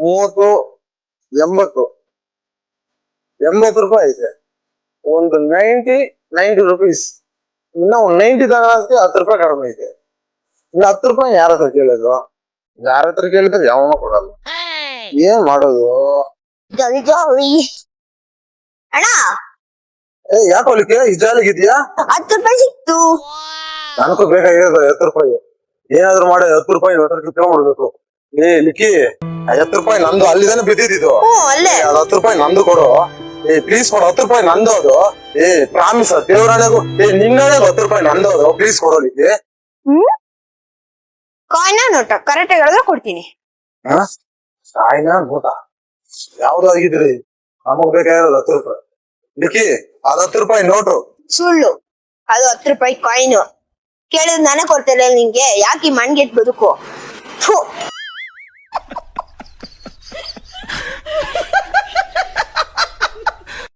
30, 80, 80 ರೂಪಾಯಿ ಐತೆ. ಒಂದು 90 ರುಪೀಸ್. ಇನ್ನ ಒಂದ್ 90 ತಗೊಳಕ್ಕೆ 10 ರೂಪಾಯಿ ಕಡಿಮೆ ಐತೆ. ಇನ್ನ 10 ರೂಪಾಯಿ ಯಾರ ಹತ್ರ ಕೇಳೋದು? ಯಾರ ಹತ್ರ ಕೇಳಿದ್ರೆ ಯಾವನ ಕೊಡಲ್ಲ. ಏನ್ ಮಾಡೋದು? ಅಣ್ಣ ಯಾಕೆ ಅವಳಿಗೆ ಇಜಾಲಿಗಿದ್ಯಾ? 10 ರೂಪಾಯಿ ಸಿಕ್ತು. ನನಗೂ ಬೇಕಾಗಿರೋದು 10 ರೂಪಾಯಿ. ಏನಾದ್ರು ಮಾಡಿ 10 ರೂಪಾಯಿ ತಗೊಂಡ್ಬಿಡ್ಬೇಕು. ಲಿಕ್ಕಿ, 10 ರೂಪಾಯಿ ನಂದು ಅಲ್ಲಿದಾನೆ ಬಿದ್ದಿದ್ದು. ಅಲ್ಲೇ 10 ರೂಪಾಯಿ ನಂದು ಕೊಡು. ಪ್ಲೀಸ್ ಕೊಡು, 10 ರೂಪಾಯಿ ನಂದು ಅದು. ಪ್ರಾಮಿಸ್ ದೇವರಾಣೆಗೂ ನಿನ್ನಣೆಗೂ 10 ರೂಪಾಯಿ ನಂದು ಅದು. ಪ್ಲೀಸ್ ಕೊಡೋಲಿಕ್ಕೆ. ಕಾಯಿನ ನೋಟ ಕರೆಕ್ಟ್ ಹೇಳಿದ್ರೆ ಕೊಡ್ತೀನಿ. ಕಾಯಿನ ನೋಟ ಯಾವ್ದು ಆಗಿದ್ರಿ? ನಮಗ್ ಬೇಕಾಗಿರೋದು 10 ರೂಪಾಯಿ. ಲಿಕ್ಕಿ, ಅದ್ 10 ರೂಪಾಯಿ ನೋಟು. ಸುಳ್ಳು, ಅದು 10 ರೂಪಾಯಿ ಕಾಯಿನ್. ಕೇಳಿದ್ ನಾನೇ ಕೊಡ್ತಿಲ್ಲ ನಿಂಗೆ. ಯಾಕೆ ಮಣ್ಗೆಟ್ ಬದುಕು?